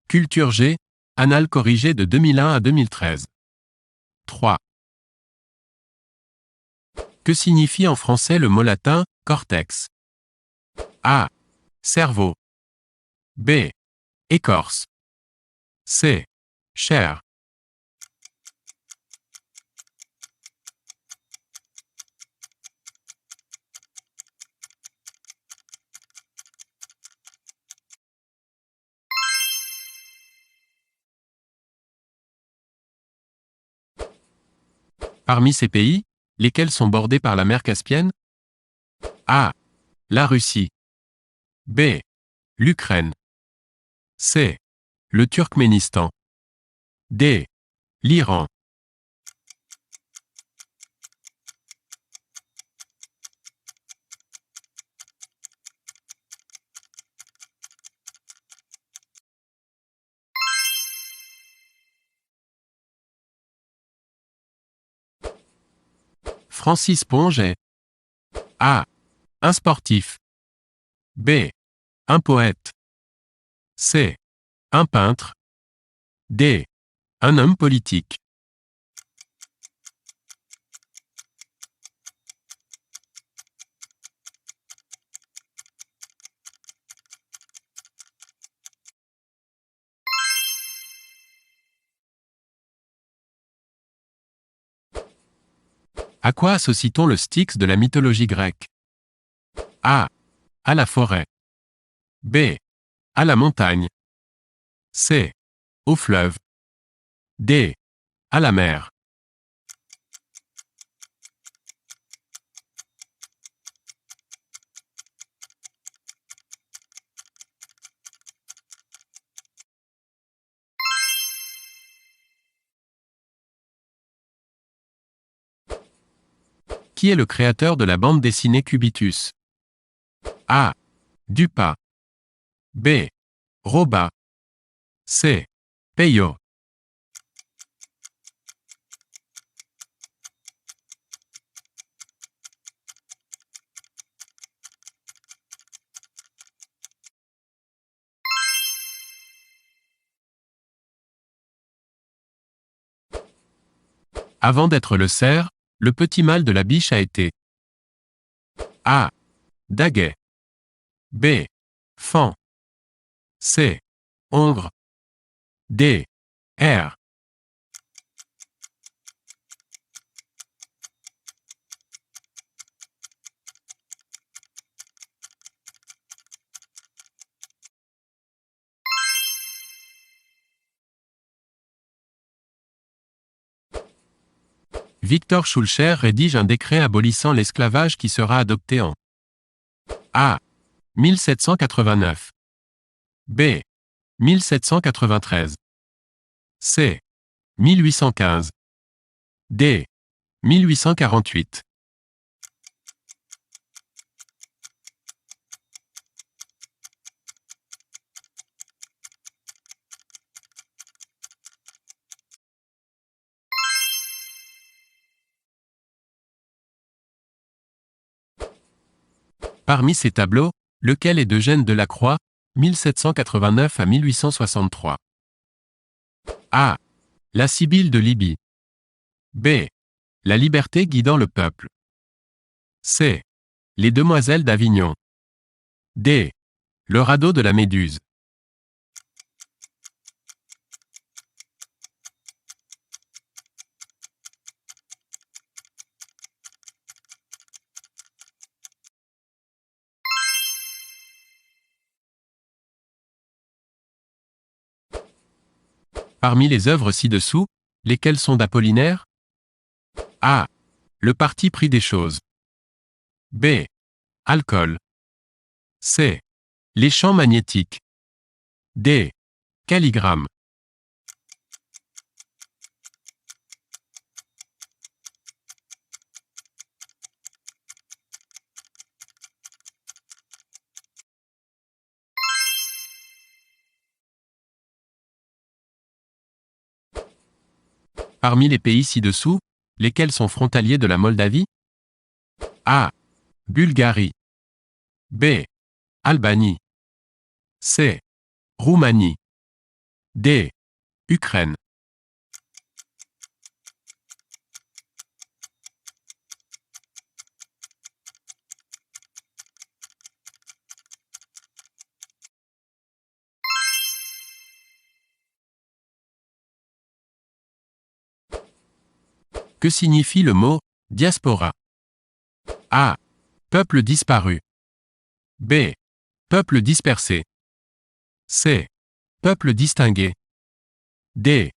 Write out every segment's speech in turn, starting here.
Culture G, Annales corrigées de 2001 à 2013. 3. Que signifie en français le mot latin « cortex » ? A. Cerveau. B. Écorce. C. Chair. Parmi ces pays, lesquels sont bordés par la mer Caspienne ? A. La Russie. B. L'Ukraine. C. Le Turkménistan. D. L'Iran. Francis Ponge est A. Un sportif. B. Un poète. C. Un peintre. D. Un homme politique. À quoi associe-t-on le Styx de la mythologie grecque ? A. À la forêt. B. À la montagne. C. Au fleuve. D. À la mer. Qui est le créateur de la bande dessinée Cubitus ? A. Dupas. B. Roba. C. Peyo. Avant d'être le cerf, le petit mâle de la biche a été A. Daguet. B. Fan. C. Hongre. D. R. Victor Schulcher rédige un décret abolissant l'esclavage qui sera adopté en A. 1789. B. 1793. C. 1815. D. 1848. Parmi ces tableaux, lequel est d'Eugène Delacroix, 1789 à 1863 ? A. La Sibylle de Libye. B. La liberté guidant le peuple. C. Les demoiselles d'Avignon. D. Le radeau de la Méduse. Parmi les œuvres ci-dessous, lesquelles sont d'Apollinaire ? A. Le parti pris des choses. B. Alcool. C. Les champs magnétiques. D. Calligramme. Parmi les pays ci-dessous, lesquels sont frontaliers de la Moldavie ? A. Bulgarie. B. Albanie. C. Roumanie. D. Ukraine. Que signifie le mot diaspora? A. Peuple disparu. B. Peuple dispersé. C. Peuple distingué. D.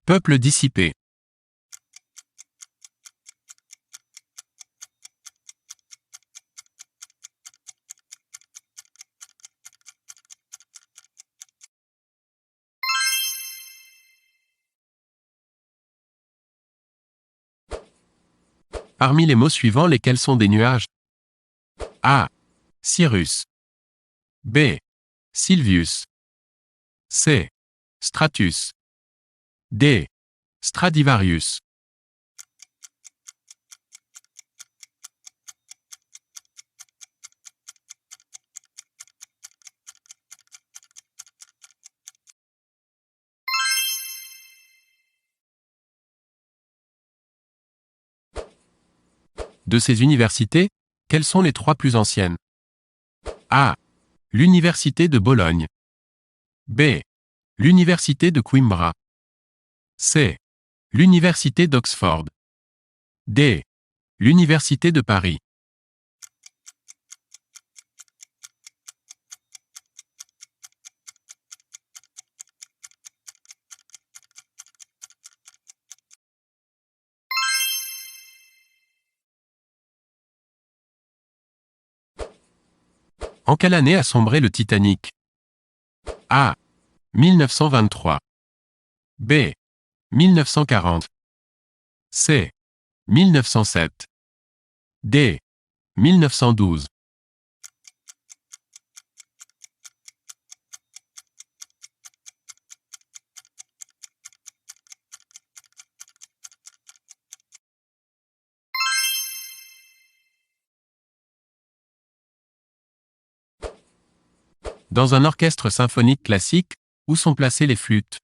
Peuple dissipé. Parmi les mots suivants, lesquels sont des nuages? A. Cyrus. B. Silvius. C. Stratus. D. Stradivarius. De ces universités, quelles sont les trois plus anciennes? A. L'Université de Bologne. B. L'Université de Coimbra. C. L'Université d'Oxford. D. L'Université de Paris. En quelle année a sombré le Titanic? A. 1923. B. 1940. C. 1907. D. 1912. Dans un orchestre symphonique classique, où sont placées les flûtes?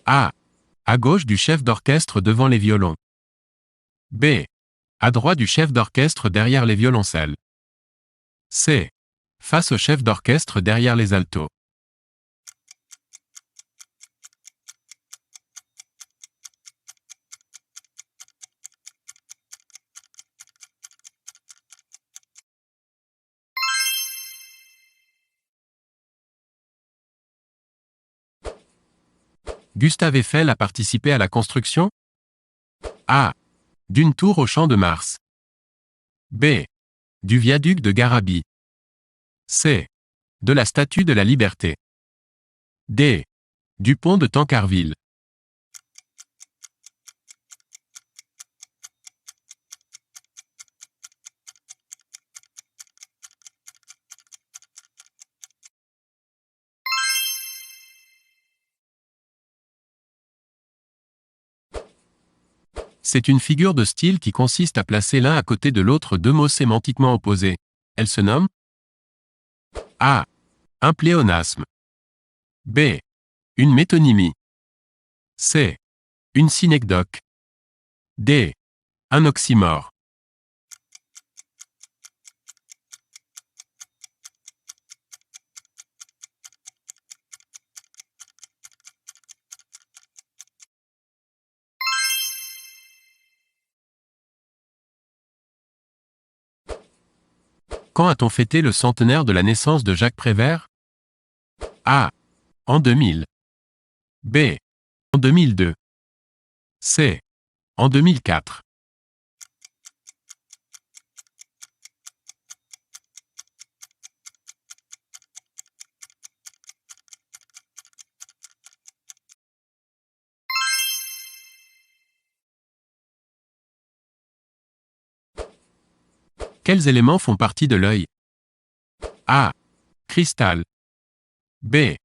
A. À gauche du chef d'orchestre devant les violons. B. À droite du chef d'orchestre derrière les violoncelles. C. Face au chef d'orchestre derrière les altos. Gustave Eiffel a participé à la construction? A. D'une tour au Champ de Mars. B. Du viaduc de Garabit. C. De la Statue de la Liberté. D. Du pont de Tancarville. C'est une figure de style qui consiste à placer l'un à côté de l'autre deux mots sémantiquement opposés. Elle se nomme? A. Un pléonasme. B. Une métonymie. C. Une synecdoque. D. Un oxymore. Quand a-t-on fêté le centenaire de la naissance de Jacques Prévert? A. En 2000. B. En 2002. C. En 2004. Quels éléments font partie de l'œil? A. Cristal. B.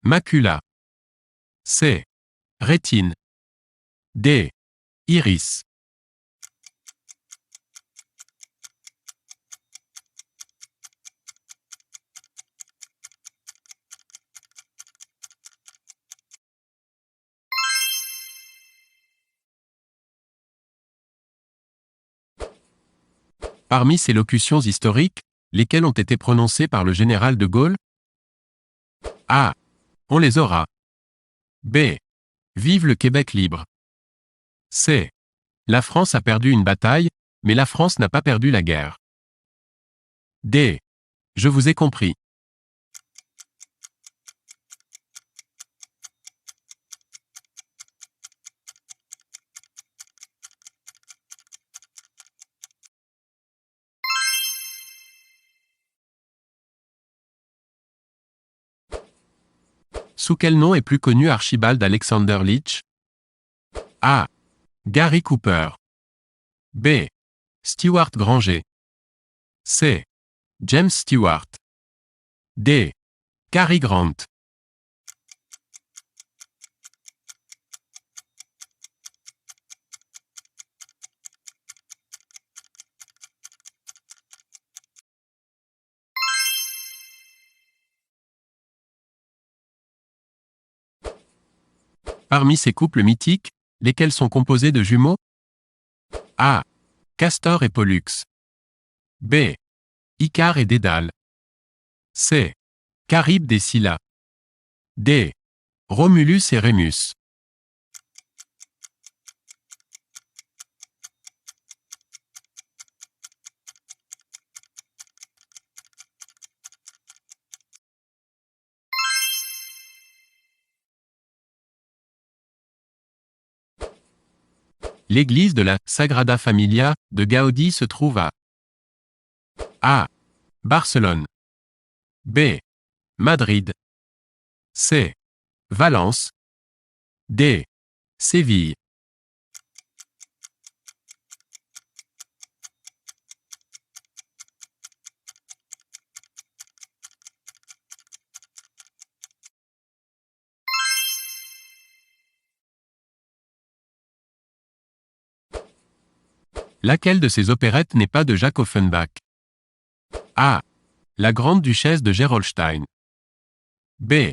Macula. C. Rétine. D. Iris. Parmi ces locutions historiques, lesquelles ont été prononcées par le général de Gaulle? A. On les aura. B. Vive le Québec libre. C. La France a perdu une bataille, mais la France n'a pas perdu la guerre. D. Je vous ai compris. Sous quel nom est plus connu Archibald Alexander Leach? A. Gary Cooper. B. Stewart Granger. C. James Stewart. D. Cary Grant. Parmi ces couples mythiques, lesquels sont composés de jumeaux? A. Castor et Pollux. B. Icare et Dédale. C. Charybde et Scylla. D. Romulus et Rémus. L'église de la Sagrada Familia de Gaudi se trouve à A. Barcelone. B. Madrid. C. Valence. D. Séville. Laquelle de ces opérettes n'est pas de Jacques Offenbach? A. La Grande Duchesse de Gerolstein. B.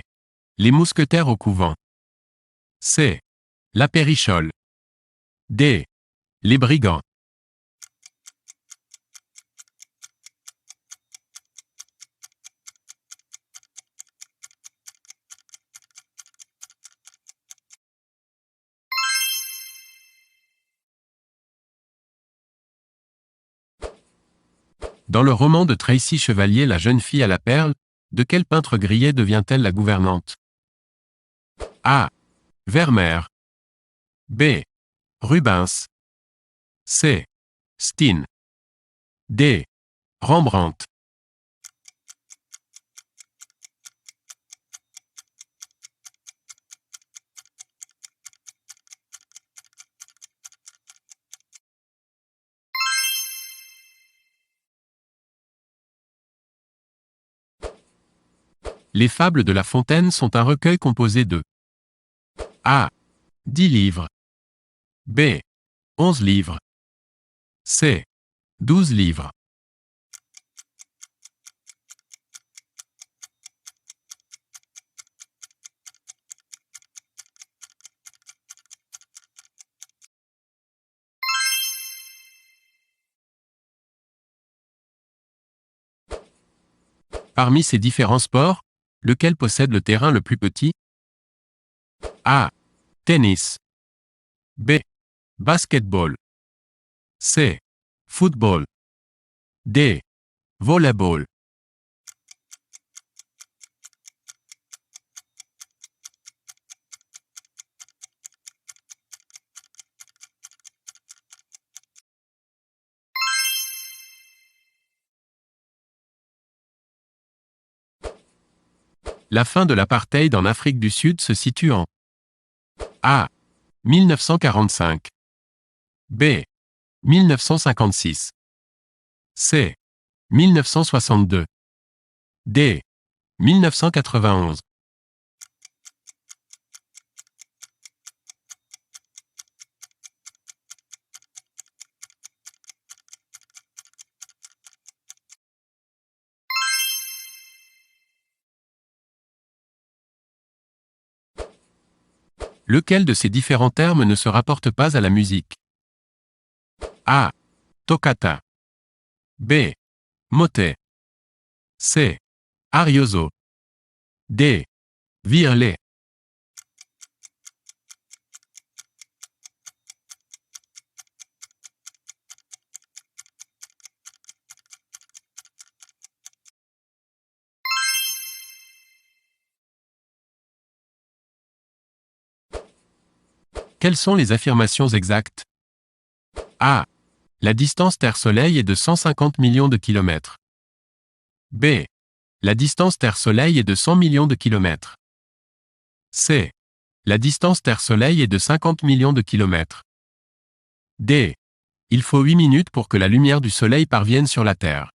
Les Mousquetaires au couvent. C. La Périchole. D. Les Brigands. Dans le roman de Tracy Chevalier La jeune fille à la perle, de quel peintre Grillet devient-elle la gouvernante? A. Vermeer. B. Rubens. C. Steen. D. Rembrandt. Les Fables de La Fontaine sont un recueil composé de A. 10 livres. B. 11 livres. C. 12 livres. Parmi ces différents sports, lequel possède le terrain le plus petit? A. Tennis. B. Basketball. C. Football. D. Volleyball. La fin de l'apartheid en Afrique du Sud se situe en A. 1945. B. 1956. C. 1962. D. 1991. Lequel de ces différents termes ne se rapporte pas à la musique? A. Toccata. B. Motet. C. Arioso. D. Virlet. Quelles sont les affirmations exactes? A. La distance Terre-Soleil est de 150 millions de kilomètres. B. La distance Terre-Soleil est de 100 millions de kilomètres. C. La distance Terre-Soleil est de 50 millions de kilomètres. D. Il faut 8 minutes pour que la lumière du Soleil parvienne sur la Terre.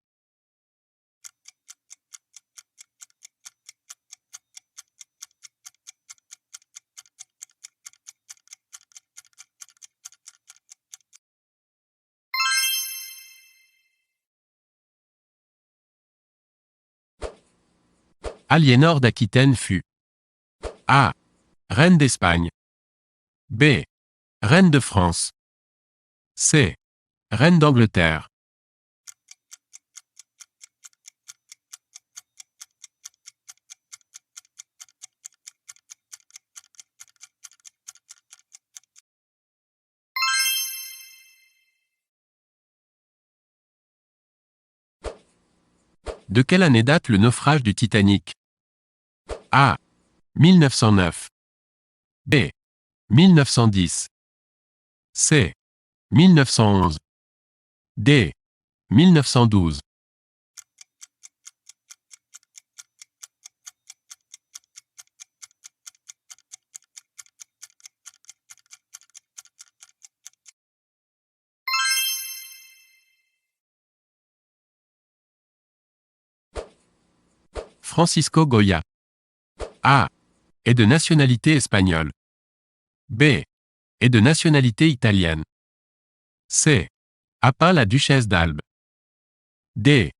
Aliénor d'Aquitaine fut A. Reine d'Espagne. B. Reine de France. C. Reine d'Angleterre. De quelle année date le naufrage du Titanic? A. 1909. B. 1910. C. 1911. D. 1912. Francisco Goya. A. Est de nationalité espagnole. B. Est de nationalité italienne. C. A peint la duchesse d'Albe. D.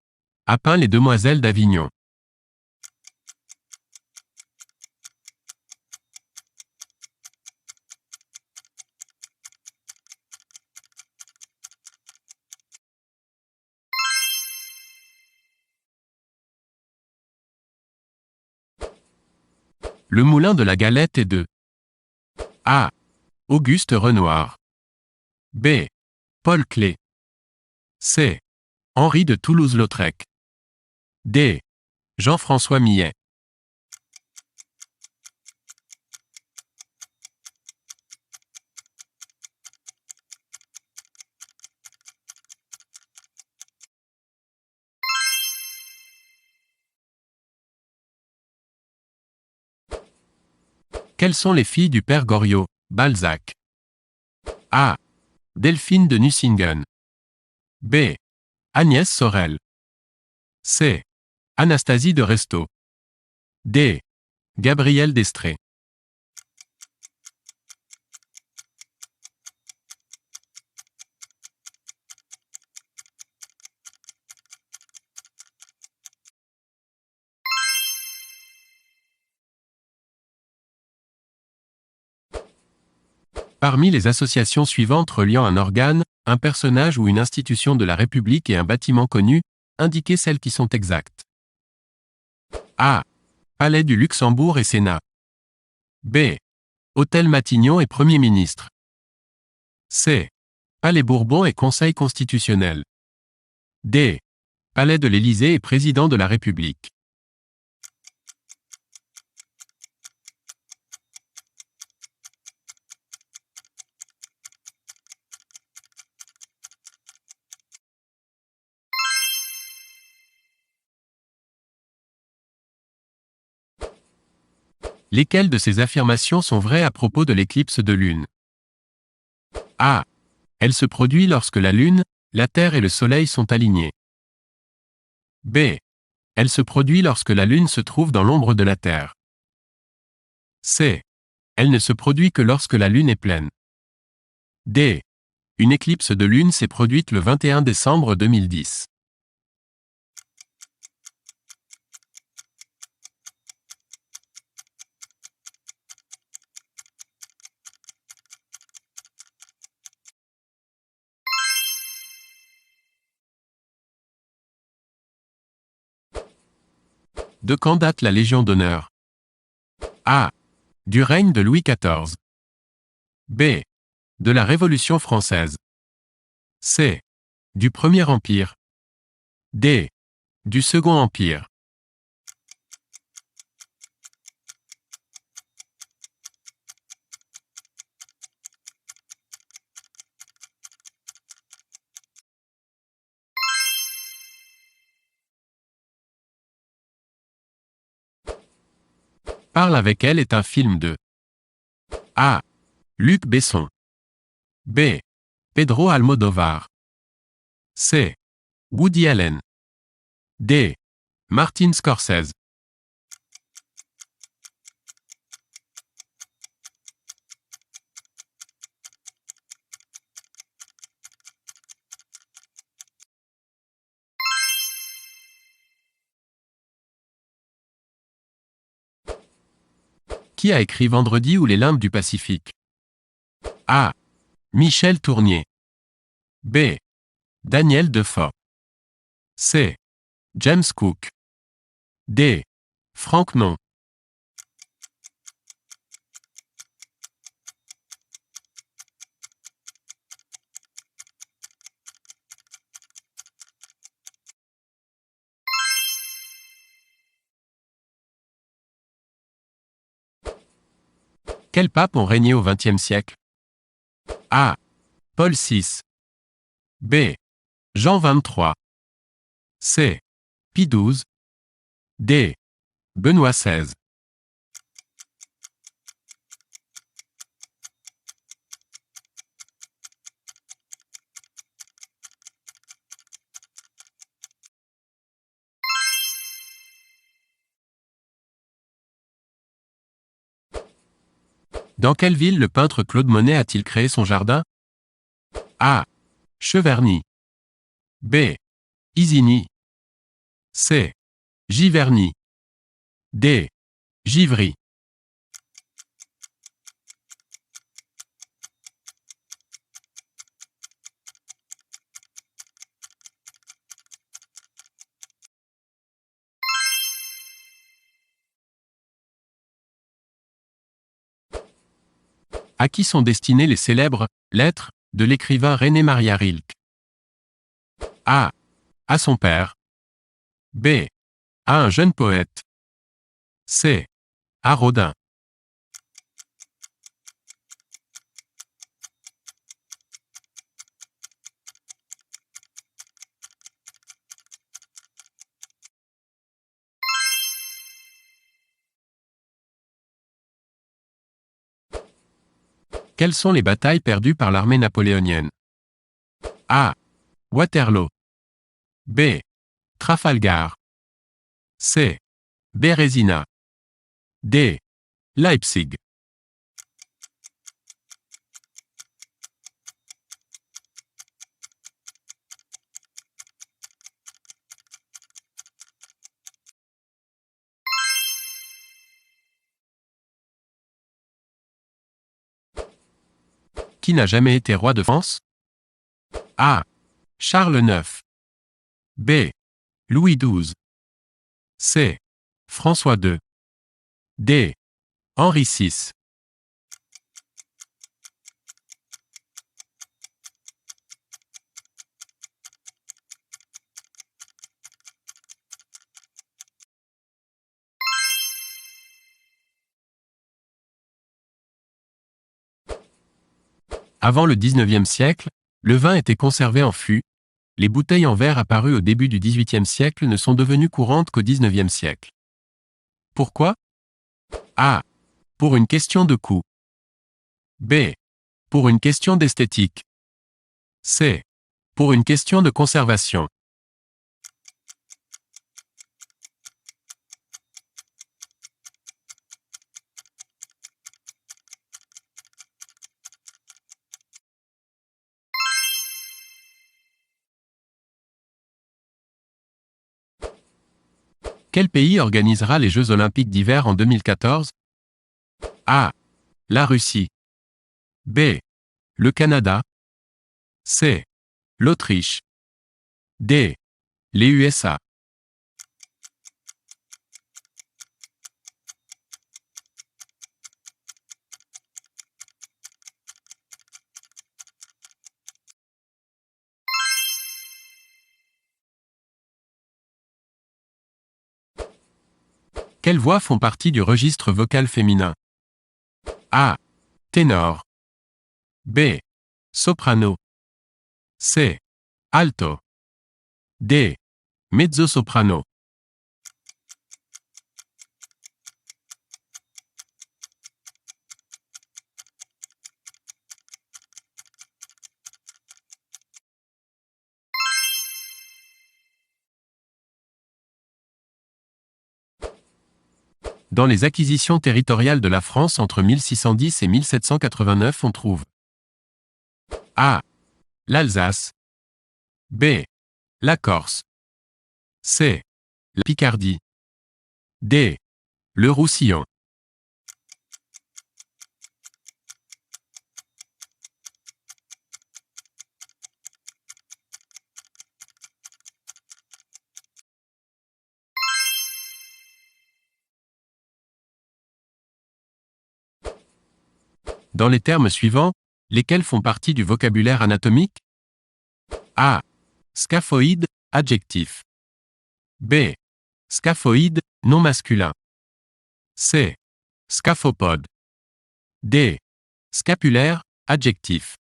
A peint les demoiselles d'Avignon. Le moulin de la Galette est de A. Auguste Renoir. B. Paul Klee. C. Henri de Toulouse-Lautrec. D. Jean-François Millet. Quelles sont les filles du père Goriot, Balzac? A. Delphine de Nucingen. B. Agnès Sorel. C. Anastasie de Restaud. D. Gabrielle d'Estrée. Parmi les associations suivantes reliant un organe, un personnage ou une institution de la République et un bâtiment connu, indiquez celles qui sont exactes. A. Palais du Luxembourg et Sénat. B. Hôtel Matignon et Premier ministre. C. Palais Bourbon et Conseil constitutionnel. D. Palais de l'Élysée et Président de la République. Lesquelles de ces affirmations sont vraies à propos de l'éclipse de Lune? A. Elle se produit lorsque la Lune, la Terre et le Soleil sont alignés. B. Elle se produit lorsque la Lune se trouve dans l'ombre de la Terre. C. Elle ne se produit que lorsque la Lune est pleine. D. Une éclipse de Lune s'est produite le 21 décembre 2010. De quand date la Légion d'honneur? A. Du règne de Louis XIV. B. De la Révolution française. C. Du Premier Empire. D. Du Second Empire. Parle avec elle est un film de A. Luc Besson. B. Pedro Almodóvar. C. Woody Allen. D. Martin Scorsese. Qui a écrit Vendredi ou les limbes du Pacifique? A. Michel Tournier. B. Daniel Defoe. C. James Cook. D. Franck Non. Quels papes ont régné au XXe siècle? A. Paul VI. B. Jean XXIII. C. Pie XII. D. Benoît XVI. Dans quelle ville le peintre Claude Monet a-t-il créé son jardin? A. Cheverny. B. Isigny. C. Giverny. D. Givry. À qui sont destinées les célèbres « Lettres » de l'écrivain René-Maria Rilke? A. À son père. B. À un jeune poète. C. À Rodin. Quelles sont les batailles perdues par l'armée napoléonienne? A. Waterloo. B. Trafalgar. C. Bérésina. D. Leipzig. Qui n'a jamais été roi de France? A. Charles IX. B. Louis XII. C. François II. D. Henri VI. Avant le XIXe siècle, le vin était conservé en fût. Les bouteilles en verre apparues au début du XVIIIe siècle ne sont devenues courantes qu'au XIXe siècle. Pourquoi? A. Pour une question de coût. B. Pour une question d'esthétique. C. Pour une question de conservation. Quel pays organisera les Jeux olympiques d'hiver en 2014? A. La Russie. B. Le Canada. C. L'Autriche. D. Les USA. Quelles voix font partie du registre vocal féminin? A. Ténor. B. Soprano. C. Alto. D. Mezzo-soprano. Dans les acquisitions territoriales de la France entre 1610 et 1789, on trouve A. L'Alsace. B. La Corse. C. La Picardie. D. Le Roussillon. Dans les termes suivants, lesquels font partie du vocabulaire anatomique? A. Scaphoïde, adjectif. B. Scaphoïde, nom masculin. C. Scaphopode. D. Scapulaire, adjectif.